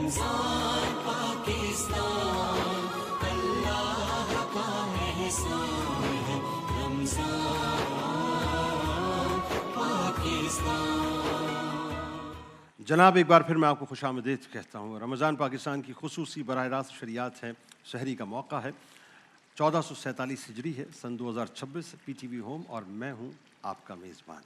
رمضان پاکستان اللہ کا احسان ہے، رمضان پاکستان۔ جناب ایک بار پھر میں آپ کو خوش آمدید کہتا ہوں۔ رمضان پاکستان کی خصوصی براہ راست شریعت ہے، شہری کا موقع ہے، 1447 ہجری ہے، سن 2026، پی ٹی وی ہوم، اور میں ہوں آپ کا میزبان۔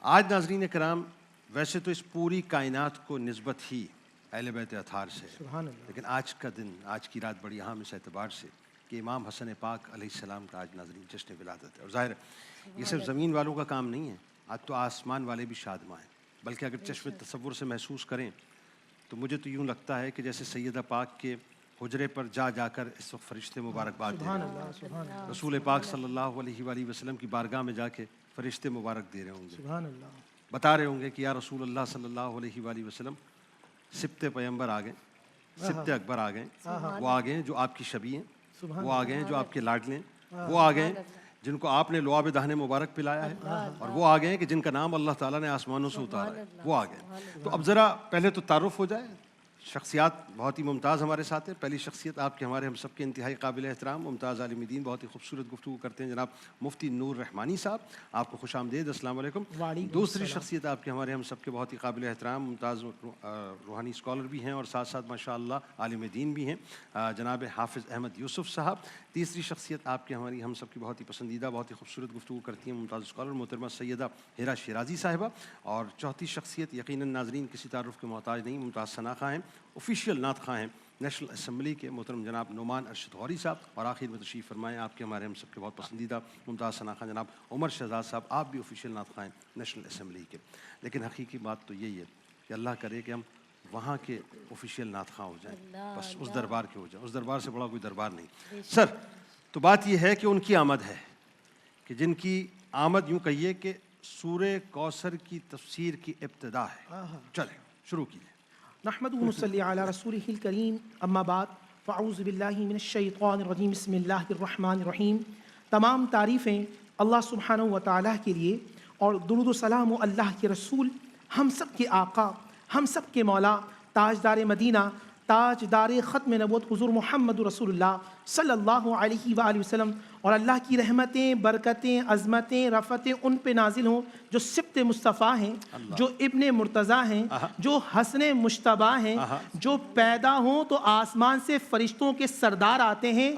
آج ناظرین کرام، ویسے تو اس پوری کائنات کو نسبت ہی اہل بیت اطہار سے ہے، لیکن آج کا دن، آج کی رات بڑی اہم اس اعتبار سے کہ امام حسن پاک علیہ السلام کا آج ناظرین جشن ولادت ہے۔ اور ظاہر ہے یہ صرف زمین والوں کا کام نہیں ہے، آج تو آسمان والے بھی شادماں ہیں، بلکہ اگر چشم تصور سے محسوس کریں تو مجھے تو یوں لگتا ہے کہ جیسے سیدہ پاک کے حجرے پر جا جا کر اس وقت فرشتے مبارکباد دے رہے ہوں گے، رسول پاک صلی اللہ علیہ وآلہ وسلم کی بارگاہ میں جا کے فرشتے مبارک دے رہے ہوں گے، بتا رہے ہوں گے کہ یا رسول اللہ صلی اللہ علیہ وآلہ وسلم، سبت پیغمبر آ گئے، سبت اکبر آ گئے، وہ آ گئے ہیں جو آپ کی شبیہ ہیں، وہ آ گئے ہیں جو آپ کے لاڈلے ہیں، وہ آ گئے ہیں جن کو آپ نے لعاب دہن مبارک پلایا ہے، اور وہ آ گئے ہیں کہ جن کا نام اللہ تعالیٰ نے آسمانوں سے اتارا ہے، وہ آ گئے۔ تو اب ذرا پہلے تو تعارف ہو جائے، شخصیات بہت ہی ممتاز ہمارے ساتھ ہیں۔ پہلی شخصیت آپ کے ہمارے ہم سب کے انتہائی قابل احترام ممتاز عالم دین، بہت ہی خوبصورت گفتگو کرتے ہیں، جناب مفتی نور رحمانی صاحب، آپ کو خوش آمدید، السلام علیکم۔ دوسری شخصیت آپ کے ہمارے ہم سب کے بہت ہی قابل احترام ممتاز روحانی اسکالر بھی ہیں اور ساتھ ساتھ ماشاء اللہ عالم دین بھی ہیں، جناب حافظ احمد یوسف صاحب۔ تیسری شخصیت آپ کے ہماری ہم سب کی بہت ہی پسندیدہ، بہت ہی خوبصورت گفتگو کرتی ہیں، ممتاز اسکالر محترمہ سیدہ ہیرا شیرازی صاحبہ۔ اور چوتھی شخصیت یقیناً ناظرین کسی تعارف کے محتاج نہیں، ممتاز ثنا خواں ہیں، آفیشیل نعت خواں ہیں نیشنل اسمبلی کے، محترم جناب نعمان ارشد غوری صاحب۔ اور آخر میں تشریف فرمائیں آپ کے ہمارے ہم سب کے بہت پسندیدہ ممتاز ثنا خواں جناب عمر شہزاد صاحب، آپ بھی آفیشیل نعت خواں ہیں نیشنل اسمبلی کے۔ لیکن حقیقی بات تو یہی ہے کہ اللہ کرے کہ ہم وہاں کے آفیشیل نعت خواں ہو جائیں، بس اس دربار کے ہو جائیں، اس دربار سے بڑا کوئی دربار نہیں۔ سر، تو بات یہ ہے کہ ان کی آمد ہے کہ جن کی آمد یوں کہیے کہ سورہ کوثر کی تفسیر کی ابتدا ہے۔ چلیں شروع کیجیے۔ نحمده ونصلي على رسوله الكريم، اما بعد فاعوذ باللہ من الشیطان الرجیم، بسم اللہ الرحمن الرحیم۔ تمام تعریفیں اللہ سبحانہ و تعالیٰ کے لیے، اور درود و سلام و اللہ کے رسول، ہم سب کے آقا، ہم سب کے مولا، تاجدار مدینہ، تاجدار ختم نبوت حضور محمد رسول اللہ صلی اللہ علیہ وآلہ وسلم، اور اللہ کی رحمتیں، برکتیں، عظمتیں، رفتیں ان پہ نازل ہوں جو سبط مصطفیٰ ہیں، جو ابن مرتضیٰ ہیں، جو حسن مشتبہ ہیں، جو پیدا ہوں تو آسمان سے فرشتوں کے سردار آتے ہیں،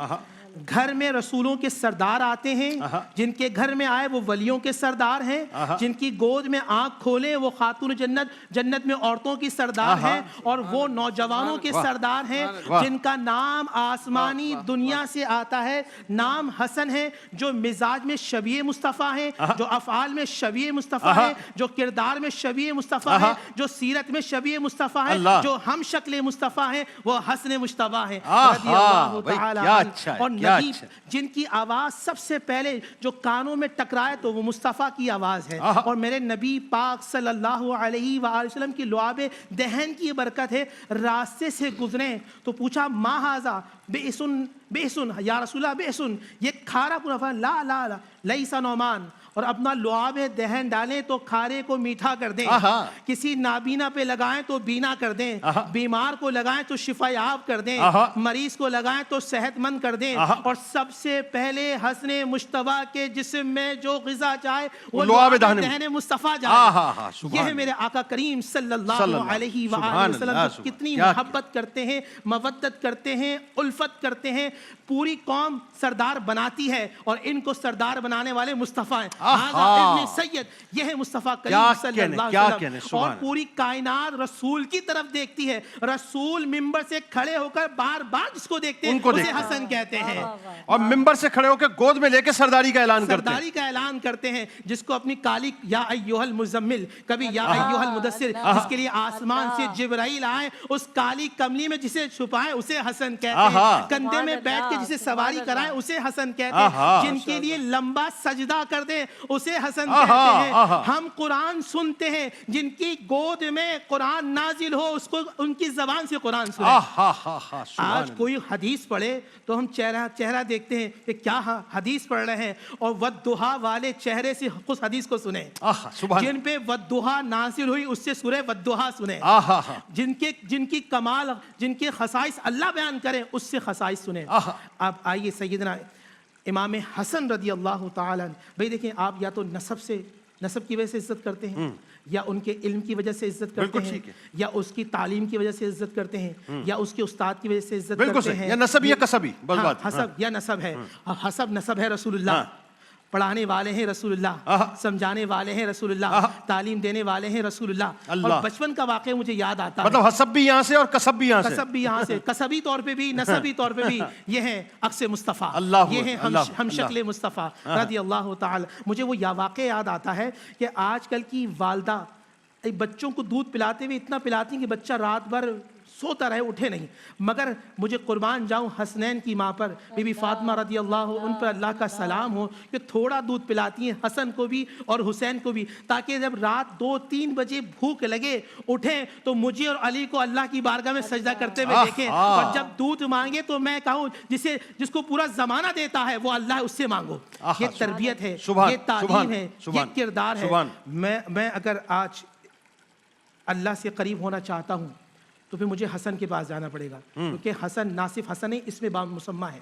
گھر میں رسولوں کے سردار آتے ہیں، جن کے گھر میں آئے وہ ولیوں کے سردار ہیں، جن کی گود میں آنکھ کھولے وہ خاتون جنت، جنت میں عورتوں کی سردار ہیں، اور وہ نوجوانوں کے سردار ہیں جن کا نام آسمانی دنیا سے آتا ہے، نام حسن ہے، جو مزاج میں شبیہ مصطفیٰ ہیں، جو افعال میں شبیہ مصطفیٰ ہیں، جو کردار میں شبیہ مصطفیٰ ہیں، جو سیرت میں شبیہ مصطفیٰ ہیں، جو ہم شکل مصطفیٰ ہیں، وہ حسن مشتبہ ہیں رضی اللہ تعالی عنہ۔ اور نبی جن کی آواز سب سے پہلے جو کانوں میں ٹکرائے تو وہ مصطفیٰ کی آواز ہے، اور میرے نبی پاک صلی اللہ علیہ وآلہ وسلم کی لعاب دہن کی برکت ہے۔ راستے سے گزریں تو پوچھا ما ھذا بئسن، بئسن یا رسول اللہ، بئسن، یہ کھارا پورا، لا لا لا لیس نعمان، اور اپنا لعاب دہن ڈالیں تو کھارے کو میٹھا کر دیں، کسی نابینا پہ لگائیں تو بینا کر دیں، بیمار کو لگائیں تو شفا یاب کر دیں، مریض کو لگائیں تو صحت مند کر دیں، اور سب سے پہلے حسن مشتبہ کے جسم میں جو غذا جائے وہ لعاب دہن مصطفیٰ جائے۔ یہ ہے میرے آقا کریم صلی اللہ علیہ وآلہ وسلم، جو کتنی محبت کرتے ہیں، مودت کرتے ہیں، الفت کرتے ہیں، پوری قوم سردار بناتی ہے، اور ان کو سردار بنانے والے مصطفیٰ ہیں، ابن سید، یہ ہے مصطفیٰ کریم صلی اللہ علیہ وسلم۔ اور پوری کائنات رسول کی طرف دیکھتی ہے، رسول ممبر سے کھڑے ہو کر بار بار جس کو دیکھتے ہیں اسے حسن کہتے ہیں، اور ممبر سے کھڑے ہو کے گود میں لے کے سرداری کا اعلان کرتے ہیں، سرداری کا اعلان کرتے ہیں، جس کو اپنی کالی یا ایھا المزمل، کبھی یا ایھا المدثر، جس کے لیے آسمان سے جبرائیل آئے، اس کالی کملی میں جسے چھپائے اسے حسن کہتے ہیں، کندھے میں بیٹھ کے جسے سواری کرائے اسے حسن کہتے ہیں، جن کے لیے لمبا سجدہ کر دیں اسے حسن کہتے ہیں. ہم قرآن سنتے ہیں جن کی گود میں قرآن نازل ہو اس کو ان کی زبان سے قرآن سنیں. آج کوئی حدیث پڑھے تو ہم چہرہ دیکھتے ہیں کہ کیا حدیث پڑھ رہے ہیں, اور والضحیٰ والے چہرے سے اس حدیث کو سنیں. جن پہ والضحیٰ نازل ہوئی اس سے سورہ والضحیٰ سنیں. جن کی کمال جن کے خصائص اللہ بیان کریں اس سے خصائص سنیں. اب آئیے سیدنا امام حسن رضی اللہ تعالیٰ عنہ. بھئی دیکھیں, آپ یا تو نسب کی وجہ سے عزت کرتے ہیں, یا ان کے علم کی وجہ سے عزت کرتے ہیں, یا اس کی تعلیم کی وجہ سے عزت کرتے ہیں, یا اس کے استاد کی وجہ سے عزت کرتے ہیں, یا نسب یا کسبی. حسب یا نسب ہے. حسب نسب ہے رسول اللہ, پڑھانے والے ہیں رسول اللہ, سمجھانے والے ہیں رسول اللہ, تعلیم دینے والے ہیں رسول اللہ. اور بچپن کا واقعہ مجھے یاد آتا ہے. مطلب حسب بھی یہاں سے اور کسب بھی یہاں سے. کسب بھی یہاں سے, کسبی طور پہ بھی, نسبی طور پہ بھی. یہ ہیں عکس مصطفیٰ, یہ ہیں ہم شکل مصطفیٰ رضی اللہ تعالی. مجھے وہ واقعہ یاد آتا ہے کہ آج کل کی والدہ بچوں کو دودھ پلاتے ہوئے اتنا پلاتی ہیں کہ بچہ رات بھر سوتا رہے, اٹھے نہیں. مگر مجھے قربان جاؤں حسنین کی ماں پر, بی بی فاطمہ رضی اللہ ان پر اللہ کا سلام ہو, کہ تھوڑا دودھ پلاتی ہیں حسن کو بھی اور حسین کو بھی, تاکہ جب رات 2-3 بجے بھوک لگے اٹھیں تو مجھے اور علی کو اللہ کی بارگاہ میں سجدہ کرتے ہوئے دیکھیں. اور جب دودھ مانگے تو میں کہوں جس کو پورا زمانہ دیتا ہے وہ اللہ اس سے مانگو. یہ تربیت ہے, یہ تعلیم ہے, یہ کردار ہے. میں اگر آج اللہ سے قریب ہونا چاہتا ہوں تو پھر مجھے حسن کے پاس جانا پڑے گا, کیونکہ حسن نہ صرف حسن ہے, اس میں مسمى ہے.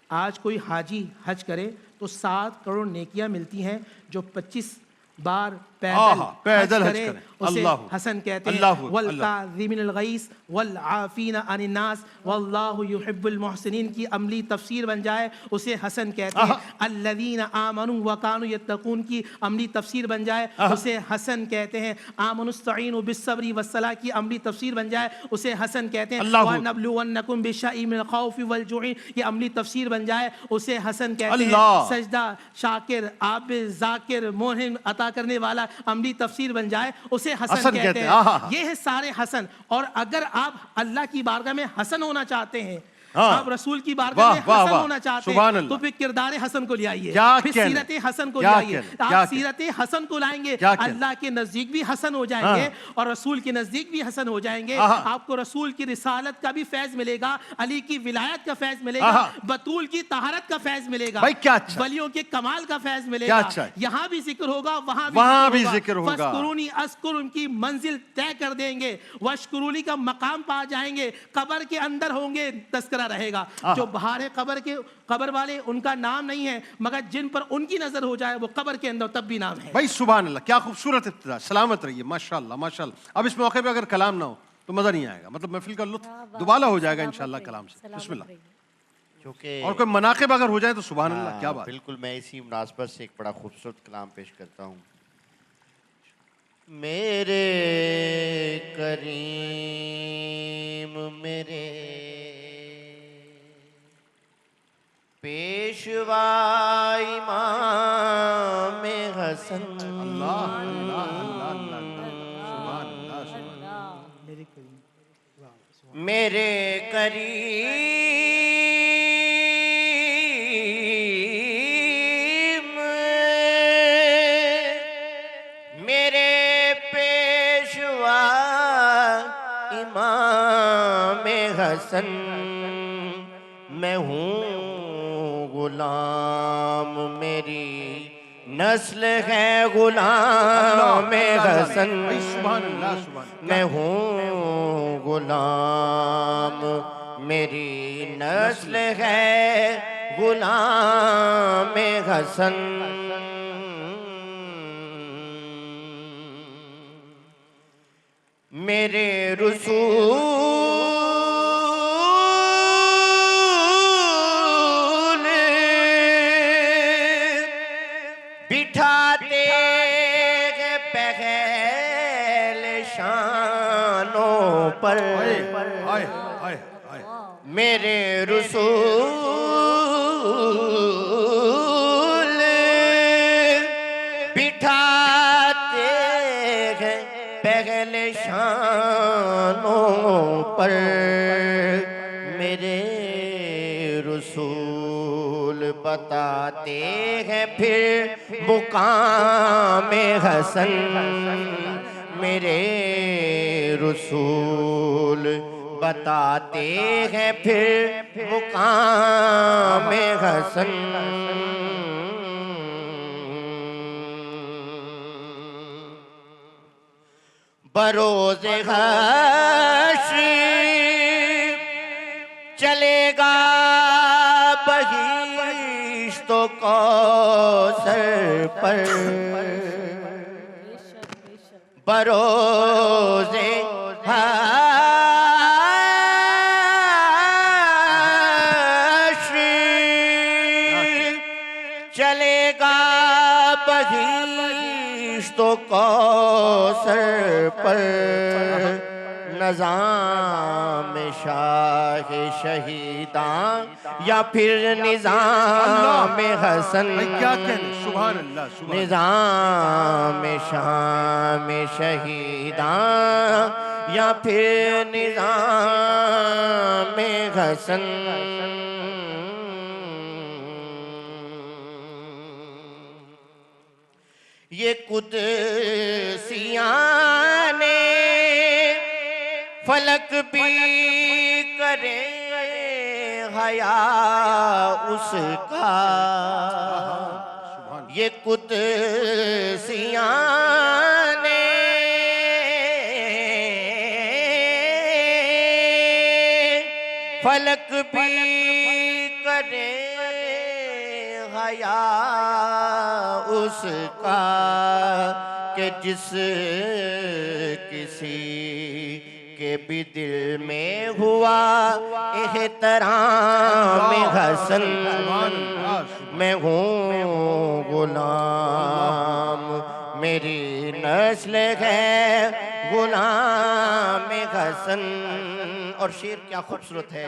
آج کوئی حاجی حج کرے تو 7 کروڑ نیکیاں ملتی ہیں, جو 25 بار پیدل حج کرے اسے حسن کہتے ہیں. والکاظمین الغیظ والعافین عن الناس واللہ یحب المحسنین کی عملی تفسیر بن جائے اسے حسن کہتے ہیں. الذین آمنوا وکانوا یتقون کی عملی تفسیر بن جائے اسے حسن کہتے ہیں. آمنوا استعینوا بالصبر والصلاۃ کی عملی تفسیر بن جائے اسے حسن کہتے ہیں. ونبلونکم بشیء من الخوف والجوع یہ عملی تفسیر بن جائے اسے حسن کہتے ہیں. سجدہ شاکر, عابد, ذاکر, موہن عطا کرنے والا عملی تفسیر بن جائے اسے حسن کہتے ہیں. یہ ہے سارے حسن. اور اگر آپ اللہ کی بارگاہ میں حسن ہونا چاہتے ہیں, آپ رسول کی بارگاہ میں حسن ہونا چاہتے ہیں, تو پھر کردار حسن کو لے آئیے, پھر سیرت حسن کو لے آئیے. آپ سیرت حسن کو لائیں گے, اللہ کے نزدیک بھی حسن ہو جائیں گے اور رسول کے نزدیک بھی حسن ہو جائیں گے. آپ کو رسول کی رسالت کا بھی فیض ملے گا, علی کی ولایت کا فیض ملے گا, بطول کی طہارت کا فیض ملے گا, ولیوں کے کمال کا فیض ملے گا. یہاں بھی ذکر ہوگا, وہاں بھی ذکر ہوگا. فاذکرونی اذکر, ان کی منزل طے کر دیں گے. واشکرونی کا مقام پا جائیں گے, قبر کے اندر ہوں گے تذکرہ رہے گا. جو باہر ہے قبر والے ان کا نام نہیں ہے, مگر جن پر ان کی نظر ہو جائے وہ قبر کے اندر تب بھی نام ہے. بھائی سبحان اللہ, کیا خوبصورت ابتدا. سلامت رہیے, ماشاءاللہ ماشاءاللہ. اب اس موقع پہ اگر کلام نہ ہو تو مزہ نہیں آئے گا, مطلب محفل کا لطف دوبالا ہو جائے گا انشاءاللہ کلام سے. بسم اللہ. کیونکہ اور کوئی مناقب اگر ہو جائے تو سبحان اللہ, کیا بات. بالکل, میں اسی مناسبت سے ایک بڑا خوبصورت کلام پیش کرتا ہوں. میرے کریم میرے پیشوا امام حسن, اللہ اللہ اللہ اللہ, سبحان اللہ. میرے کریم میرے پیشوا امام حسن, میں ہوں غلام میری نسل ہے غلام حسن, میں ہوں غلام میری نسل ہے غلام حسن. میرے رسول بٹھاتے ہیں پہل شانوں پر, میرے رسول بٹھاتے ہیں پہل شانوں پر, میرے رسول بتاتے بتاتے ہیں پھر مقام حسن میرے رسول بتاتے ہیں پھر مقام حسن بروز حشر چلے گا بہشت و کوثر پر بروز حشر چلے گا بہشت و کوثر پر نظام شاہ شہیداں یا پھر نظام حسن کیا کہنے سبحان اللہ سبحان نظام شام شہیداں یا پھر نظام حسن یہ قدسیاں نے فلک بھی کرے حیا اس کا یہ قدسیاں نے فلک بھی کرے حیا اس کا کہ جس کسی کے بھی دل میں ہوا احترام حسن میں ہوں غلام میری نسل ہے غلام حسن اور شعر کیا خوبصورت ہے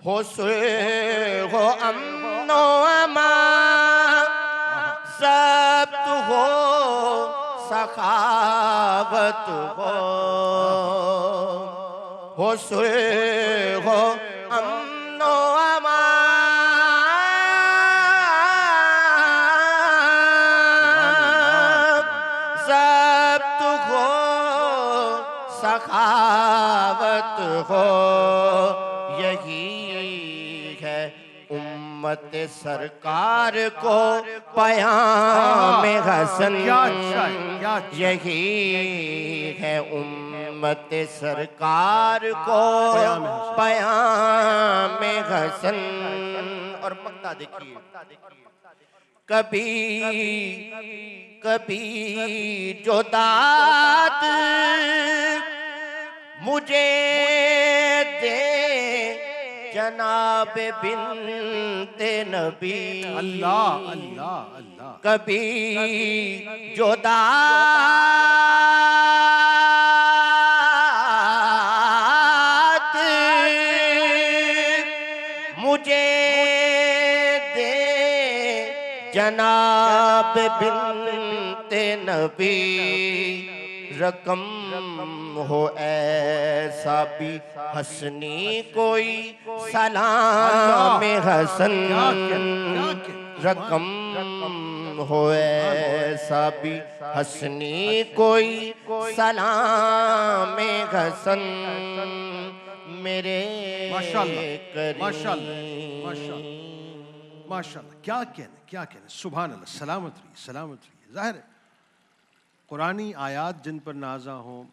ہو صلح ہو امن و امان ثبت ہو سخاوت ہو صلح ہو امن و امان ثبت ہو سخاوت ہو یہی ہے امت سرکار کو پیام حسن یہی ہے امت سرکار کو پیام حسن اور مقطع دیکھیے کبھی جو داد مجھے دے جناب بنت نبی اللہ اللہ اللہ کبھی جو داد مجھے دے جناب بنت نبی رقم ہو ایسا بھی حسنی کوئی سلام حسن رقم ہو ایسا بھی حسنی کوئی سلام حسن میرے ماشاءاللہ ماشاءاللہ کیا کہنے سبحان اللہ سلامت رہی ظاہر ہے قرآنی آیات جن پر نازل ہوں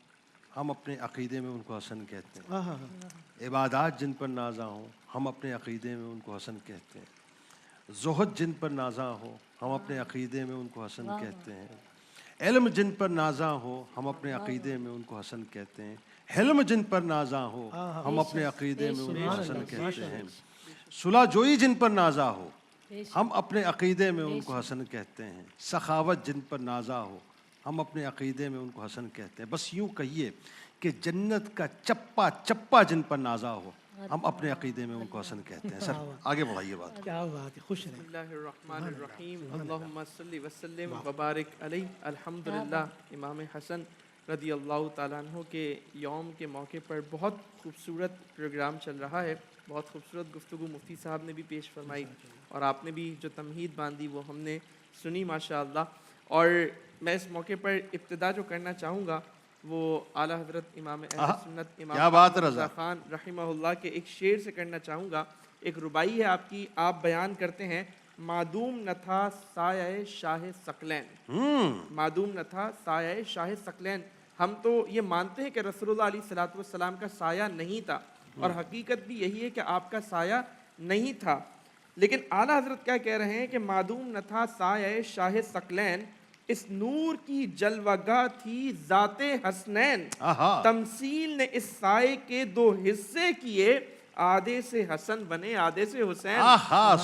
ہم اپنے عقیدے میں ان کو حسن کہتے ہیں عبادات جن پر نازل ہوں ہم اپنے عقیدے میں ان کو حسن کہتے ہیں زہد جن پر نازل ہو ہم اپنے عقیدے میں ان کو حسن کہتے ہیں علم جن پر نازل ہو ہم اپنے عقیدے میں ان کو حسن کہتے ہیں حلم جن پر نازل ہو ہم اپنے عقیدے میں ان کو حسن کہتے ہیں صلح جوئی جن پر نازل ہو ہم اپنے عقیدے میں ان کو حسن کہتے ہیں سخاوت جن پر نازل ہو ہم اپنے عقیدے میں ان کو حسن کہتے ہیں بس یوں کہیے کہ جنت کا چپا چپا جن پر نازل ہو ہم اپنے عقیدے میں ان کو حسن کہتے ہیں سر آگے بڑھائیے بات کیا بات ہے خوش رہیں بسم اللہ الرحمن الرحیم اللہم صلی وسلم وبارک علیہ الحمدللہ امام حسن رضی اللہ تعالیٰ عنہ کے یوم کے موقع پر بہت خوبصورت پروگرام چل رہا ہے، بہت خوبصورت گفتگو مفتی صاحب نے بھی پیش فرمائی اور آپ نے بھی جو تمہید باندھی وہ ہم نے سنی ماشاءاللہ. اور میں اس موقع پر ابتدا جو کرنا چاہوں گا وہ اعلیٰ حضرت امام اہل سنت کیا امام بات ہے احمد رضا. رضا خان رحمہ اللہ کے ایک شعر سے کرنا چاہوں گا. ایک ربائی ہے آپ کی، آپ بیان کرتے ہیں معدوم نہ تھا سایہ شاہ ثقلین. معدوم نہ تھا سایہ شاہ ثقلین. ہم تو یہ مانتے ہیں کہ رسول اللہ علیہ الصلوۃ والسلام کا سایہ نہیں تھا، اور حقیقت بھی یہی ہے کہ آپ کا سایہ نہیں تھا. لیکن اعلیٰ حضرت کیا کہہ رہے ہیں کہ معدوم نہ تھا سایہ شاہ ثقلین، اس نور کی جلوگاہ تھی ذات حسنین. تمثیل نے اس سائے کے دو حصے کیے، آدھے سے حسن بنے آدھے سے حسین.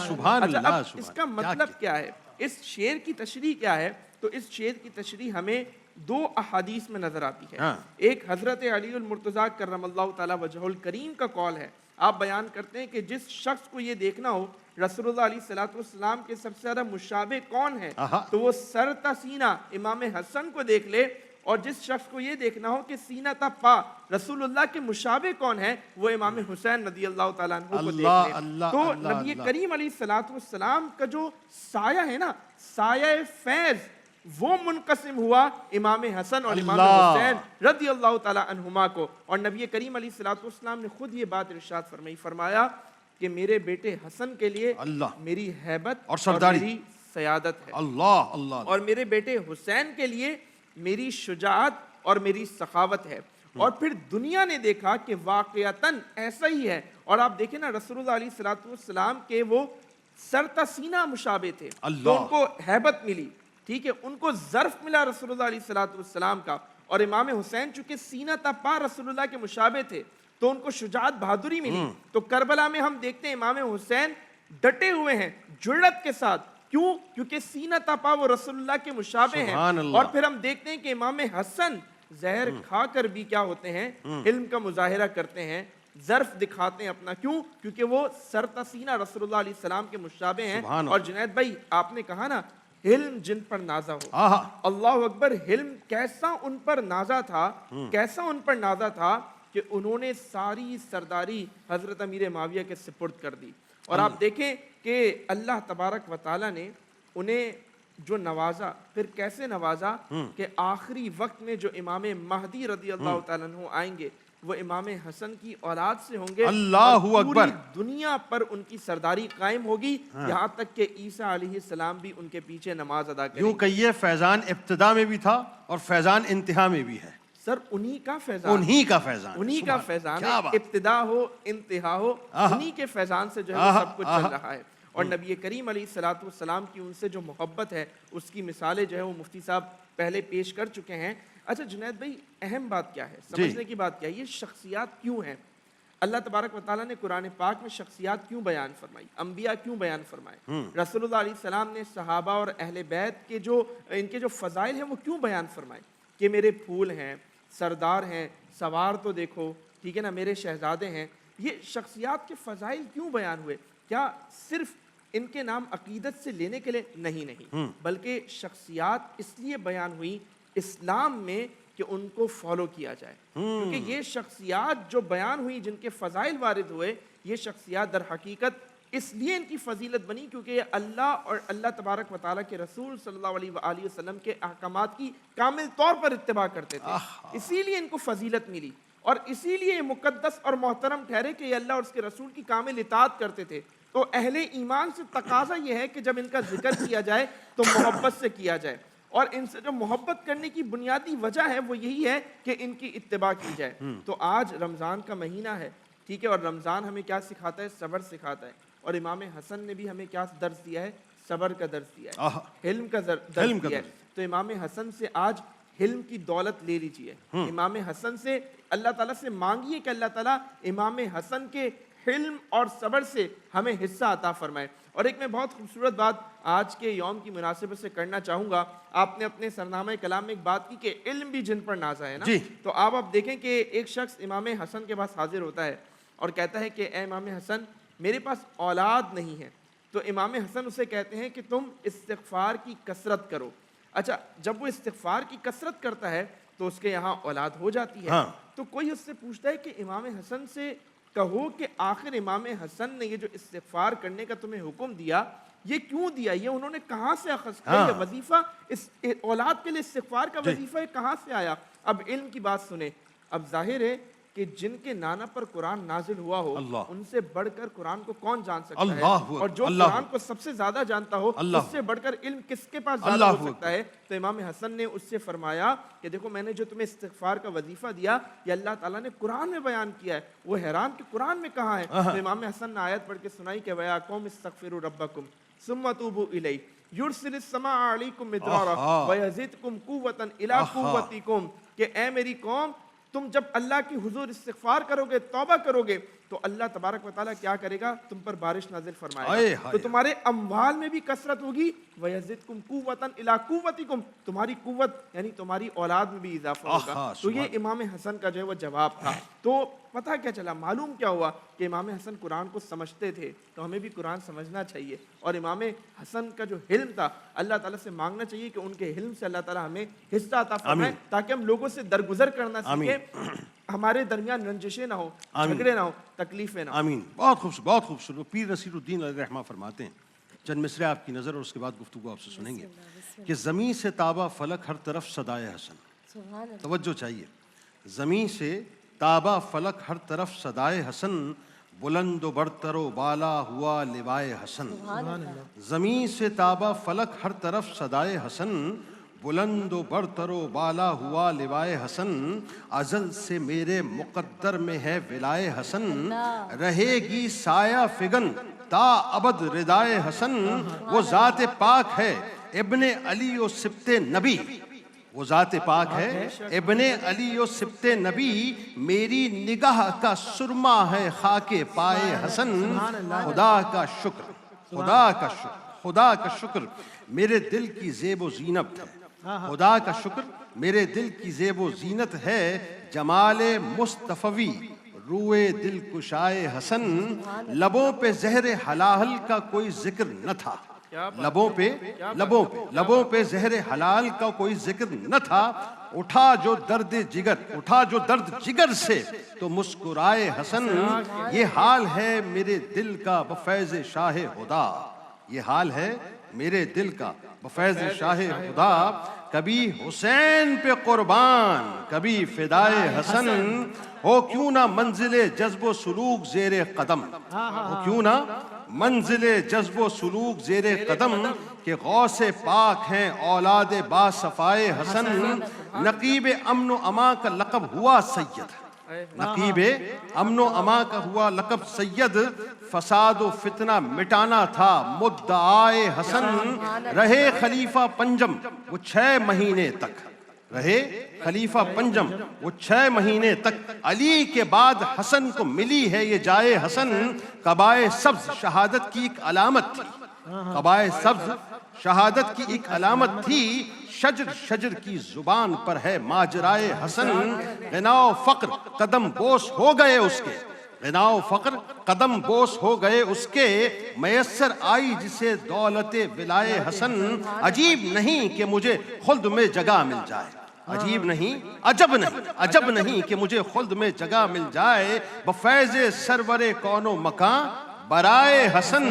سبحان اچھا، اللہ. اب اس کا مطلب کیا ہے، اس شعر کی تشریح کیا ہے؟ تو اس شعر کی تشریح ہمیں دو احادیث میں نظر آتی ہے. ایک حضرت علی المرتضیٰ کرم اللہ تعالی وجہہ الکریم کا قول ہے. آپ بیان کرتے ہیں کہ جس شخص کو یہ دیکھنا ہو رسول اللہ علیہ الصلوۃ والسلام کے سب سے زیادہ مشابہ کون ہے تو وہ سر تا سینہ امام حسن کو دیکھ لے، اور جس شخص کو یہ دیکھنا ہو کہ سینہ تا پا رسول اللہ کے مشابہ کون ہے وہ امام حسین رضی اللہ تعالیٰ عنہ کو دیکھ لے. تو نبی کریم علیہ الصلوۃ والسلام کا جو سایہ ہے نا، سایہ فیض، وہ منقسم ہوا امام حسن اور امام حسین رضی اللہ تعالیٰ عنہما کو. اور نبی کریم علیہ الصلوۃ والسلام نے خود یہ بات ارشاد فرمائی، فرمایا کہ میرے بیٹے حسن کے لیے میری ہیبت اور میری سیادت ہے، اور میرے بیٹے حسین کے لیے میری شجاعت اور میری سخاوت ہے. اور پھر دنیا نے دیکھا کہ واقعتاً ایسا ہی ہے. اور آپ دیکھیں نا، رسول اللہ علیہ الصلوۃ والسلام کے وہ سر تا سینہ مشابہ تھے تو ان کو ہیبت ملی، ٹھیک ہے، ان کو ظرف ملا رسول اللہ علیہ الصلوۃ والسلام کا. اور امام حسین چونکہ سینہ تا پا رسول اللہ کے مشابہ تھے تو ان کو شجاعت بہادری ملی. تو کربلا میں ہم دیکھتے ہیں امام حسین ڈٹے ہوئے ہیں جرأت کے ساتھ. کیوں؟ کیونکہ سینہ تا پا وہ رسول اللہ کے مشابہ ہیں. اور پھر ہم دیکھتے ہیں کہ امام حسن زہر کھا کر بھی کیا ہوتے ہیں، علم کا مظاہرہ کرتے ہیں، ظرف دکھاتے ہیں اپنا. کیوں؟ کیونکہ وہ سر تا سینہ رسول اللہ علیہ السلام کے مشابہ ہیں. اور جنید بھائی آپ نے کہا نا علم جن پر نازا ہو، اللہ اکبر، علم کیسا ان پر نازا تھا، کیسا ان پر نازا تھا کہ انہوں نے ساری سرداری حضرت امیر معاویہ کے سپرد کر دی. اور آپ دیکھیں کہ اللہ تبارک و تعالیٰ نے انہیں جو نوازا، پھر کیسے نوازا کہ آخری وقت میں جو امام مہدی رضی اللہ تعالیٰ عنہ آئیں گے وہ امام حسن کی اولاد سے ہوں گے. اللہ اکبر. پوری دنیا پر ان کی سرداری قائم ہوگی، یہاں تک کہ عیسیٰ علیہ السلام بھی ان کے پیچھے نماز ادا کریں. یوں کہیے فیضان ابتدا میں بھی تھا اور فیضان انتہا میں بھی ہے. سر انہی کا فیضان، انہی کا فیضان، انہی کا فیضان ہے. ابتدا ہو انتہا ہو، انہی کے فیضان سے جو ہے سب کچھ چل رہا ہے. اور نبی کریم علیہ الصلوۃ والسلام کی ان سے جو محبت ہے اس کی مثالیں جو ہے وہ مفتی صاحب پہلے پیش کر چکے ہیں. اچھا جنید بھائی، اہم بات کیا ہے، سمجھنے کی بات کیا ہے، یہ شخصیات کیوں ہیں؟ اللہ تبارک و تعالیٰ نے قرآن پاک میں شخصیات کیوں بیان فرمائی، انبیاء کیوں بیان فرمائے، رسول اللہ علیہ السلام نے صحابہ اور اہل بیت کے جو ان کے جو فضائل ہیں وہ کیوں بیان فرمائے کہ میرے پھول ہیں، سردار ہیں، سوار تو دیکھو، ٹھیک ہے نا، میرے شہزادے ہیں. یہ شخصیات کے فضائل کیوں بیان ہوئے؟ کیا صرف ان کے نام عقیدت سے لینے کے لیے؟ نہیں، بلکہ شخصیات اس لیے بیان ہوئی اسلام میں کہ ان کو فالو کیا جائے. کیونکہ یہ شخصیات جو بیان ہوئی، جن کے فضائل وارد ہوئے، یہ شخصیات در حقیقت اس لیے ان کی فضیلت بنی کیونکہ یہ اللہ اور اللہ تبارک و تعالیٰ کے رسول صلی اللہ علیہ وآلہ وسلم کے احکامات کی کامل طور پر اتباع کرتے تھے. اسی لیے ان کو فضیلت ملی، اور اسی لیے یہ مقدس اور محترم ٹھہرے کہ یہ اللہ اور اس کے رسول کی کامل اطاعت کرتے تھے. تو اہل ایمان سے تقاضا یہ ہے کہ جب ان کا ذکر کیا جائے تو محبت سے کیا جائے، اور ان سے جو محبت کرنے کی بنیادی وجہ ہے وہ یہی ہے کہ ان کی اتباع کی جائے. تو آج رمضان کا مہینہ ہے، ٹھیک ہے، اور رمضان ہمیں کیا سکھاتا ہے؟ صبر سکھاتا ہے. اور امام حسن نے بھی ہمیں کیا درس دیا ہے؟ صبر کا درس دیا ہے، علم کا درس دیا ہے. تو امام حسن سے آج علم کی دولت لے لیجئے. امام حسن سے اللہ تعالیٰ سے مانگیے کہ اللہ تعالیٰ امام حسن کے علم اور صبر سے ہمیں حصہ عطا فرمائے. اور ایک میں بہت خوبصورت بات آج کے یوم کی مناسبت سے کرنا چاہوں گا. آپ نے اپنے سرنامہ کلام میں ایک بات کی کہ علم بھی جن پر نازا ہے نا. تو آپ دیکھیں کہ ایک شخص امام حسن کے پاس حاضر ہوتا ہے اور کہتا ہے کہ اے امام حسن، میرے پاس اولاد نہیں ہے. تو امام حسن اسے کہتے ہیں کہ تم استغفار کی کثرت کرو. اچھا، جب وہ استغفار کی کثرت کرتا ہے تو اس کے یہاں اولاد ہو جاتی ہے. ہاں. تو کوئی اس سے پوچھتا ہے کہ امام حسن سے کہو کہ آخر امام حسن نے یہ جو استغفار کرنے کا تمہیں حکم دیا یہ کیوں دیا, یہ انہوں نے کہاں سے اخذ کیا, یہ وظیفہ اس اولاد کے لیے استغفار کا وظیفہ کہاں سے آیا؟ اب علم کی بات سنیں. اب ظاہر ہے کہ جن کے نانا پر قرآن نازل ہوا ہو ان سے بڑھ کر قرآن کو کون جان سکتا ہے, اور جو قرآن کو سب سے زیادہ جانتا ہو اس سے بڑھ کر علم کس کے پاس زیادہ ہو سکتا ہے؟ تو امام حسن نے اس سے فرمایا کہ دیکھو میں نے جو تمہیں استغفار کا وظیفہ دیا یہ اللہ تعالیٰ نے قرآن میں بیان کیا ہے. وہ حیران کہ قرآن میں کہاں ہے؟ تو امام حسن نے آیت پڑھ کے سنائی کہ وَيَا قَوْمِ اسْتَغْفِرُوا رَبَّكُمْ ثُمَّ تُوبُوا إِلَيْهِ يُرْسِلِ السَّمَاءَ عَلَيْكُمْ مِدْرَارًا وَيَزِدْكُمْ قُوَّةً إِلَىٰ قُوَّتِكُمْ, کہ اے میری قوم تم جب اللہ کی حضور استغفار کرو گے, توبہ کرو گے, تو اللہ تبارک و تعالیٰ کیا کرے گا؟ تم پر بارش نازل فرمائے گا. تو تمہارے اموال میں بھی کثرت ہوگی. وَيَزِدْكُمْ قُوَّةً إِلَىٰ قُوَّتِكُمْ, تمہاری قوت یعنی تمہاری اولاد میں بھی اضافہ ہوگا. تو یہ امام حسن کا جو ہے وہ جواب تھا. تو پتہ کیا چلا, معلوم کیا ہوا کہ امام حسن قرآن کو سمجھتے تھے, تو ہمیں بھی قرآن سمجھنا چاہیے. اور امام حسن کا جو حلم تھا اللہ تعالیٰ سے مانگنا چاہیے کہ ان کے حلم سے اللہ تعالیٰ ہمیں حصہ عطا فرمائے, تاکہ ہم لوگوں سے درگزر کرنا سیکھیں, ہمارے درمیان رنجشیں نہ ہو, جھگڑے نہ ہو, تکلیفیں نہ ہو. آمین. بہت خوبصورت, بہت خوبصورت. پیر نصیر الدین علیہ رحمہ فرماتے ہیں, چند مصرے آپ کی نظر اور اس کے بعد گفتگو آپ سے سنیں گے, کہ زمین سے تابہ فلک ہر طرف صدائے حسن. توجہ چاہیے. زمین سے تابہ فلک ہر طرف صدائے حسن, بلند و برتر و بالا ہوا لوائے حسن. زمین سے تابہ فلک ہر طرف صدائے حسن, بلند و برتر و بالا ہوا لوائے حسن. ازل سے میرے مقدر میں ہے ولائے حسن, رہے گی سایہ فگن تا ابد ردائے حسن. وہ ذات پاک ہے ابن علی و سبت نبی, وہ ذات پاک ہے ابن علی و سبت نبی, میری نگاہ کا سرما ہے خاک پائے حسن. خدا کا شکر, خدا کا شکر, خدا کا شکر میرے دل کی زیب و زینت ہے. خدا کا شکر میرے دل کی زیب و زینت ہے, جمال مصطفی روئے دل کشائے حسن. لبوں پہ زہر حلال کا کوئی ذکر نہ تھا, لبوں پہ زہر حلال کا کوئی ذکر نہ تھا. اٹھا جو درد جگر سے تو مسکرائے حسن. یہ حال ہے میرے دل کا بفیض شاہ خدا, یہ حال ہے میرے دل کا بفیض شاہ خدا. کبھی حسین پہ قربان کبھی فدائے حسن, ہو کیوں نہ منزل جذب و سلوک زیر قدم, ہو کیوں نہ منزل جذب و سلوک زیر قدم, کہ غوث پاک ہیں اولاد با صفائے حسن. نقیب امن و اما کا لقب ہوا سید, نقیب امن و اما کا ہوا لقب سید. فساد و فتنہ مٹانا تھا مدعائے حسن. رہے خلیفہ پنجم وہ 6 مہینے تک, رہے خلیفہ پنجم وہ 6 مہینے تک. علی کے بعد حسن کو ملی ہے یہ جائے حسن. قبائے سبز شہادت کی ایک علامت تھی, قبائے سبز شہادت کی ایک علامت تھی. شجر کی زبان پر ہے ماجرائے حسن. غنا و فقر قدم بوس ہو گئے اس کے, غنا و فقر قدم بوس ہو گئے اس کے. میسر آئی جسے دولت ولائے حسن. عجیب نہیں کہ مجھے خلد میں جگہ مل جائے, عجیب نہیں عجب نہیں کہ مجھے خلد میں جگہ مل جائے. بفیض سرور کون و مکان برائے حسن.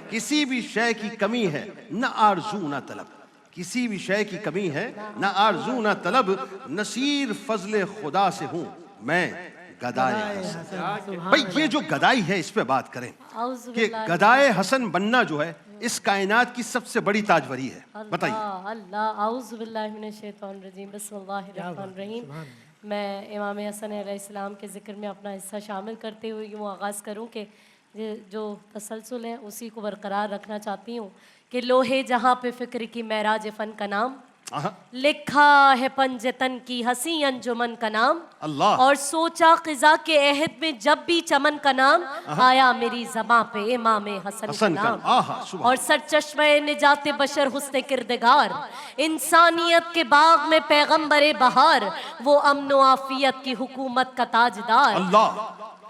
کسی بھی شے کی کمی ہے نہ آرزو نہ طلب, کسی بھی شے کی کمی ہے نہ آرزو نہ طلب. نصیر فضل خدا سے ہوں میں گدائے حسن. بھئی یہ جو گدائی ہے اس پہ بات کریں, کہ گدائے حسن بننا جو ہے اس کائنات کی سب سے بڑی تاجوری ہے. بتائیے. اللہ اعوذ باللہ من الشیطان الرجیم, بسم اللہ الرحمن الرحیم. میں امام حسن علیہ السلام کے ذکر میں اپنا حصہ شامل کرتے ہوئے یوں آغاز کروں کہ جو تسلسل ہے اسی کو برقرار رکھنا چاہتی ہوں. کہ لوہے جہاں پہ فکر کی معراج فن کا نام, لکھا ہے پنجتن کی ہنسی انجمن کا نام. اور سوچا قضا کے عہد میں جب بھی چمن کا نام, آیا میری زباں پہ امام حسن کا نام. اور سرچشمہ نجات بشر حسن کردگار, انسانیت کے باغ میں پیغمبر بہار, وہ امن و عافیت کی حکومت کا تاجدار.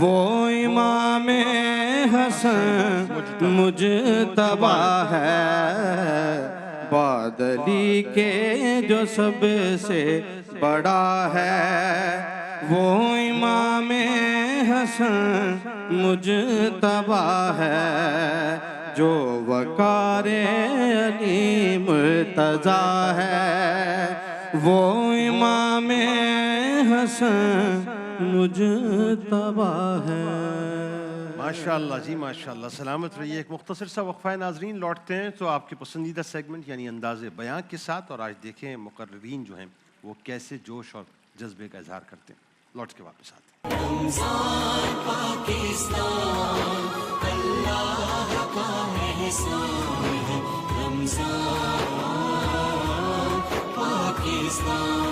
وہ امام حسن مجتبی ہے، بادلی کے جو سب سے بڑا ہے، وہ امام حسن مجتبی ہے، جو وقار علی مرتضی ہے، وہ امام حسن مجتبی ہے۔ ماشاءاللہ جی ماشاءاللہ، سلامت رہیے۔ ایک مختصر سا وقفہ ہے ناظرین، لوٹتے ہیں تو آپ کے پسندیدہ سیگمنٹ یعنی انداز بیاں کے ساتھ، اور آج دیکھیں مقررین جو ہیں وہ کیسے جوش اور جذبے کا اظہار کرتے ہیں۔ لوٹ کے واپس آتے ہیں۔ رمضان پاکستان اللہ کا احسان ہے، رمضان پاکستان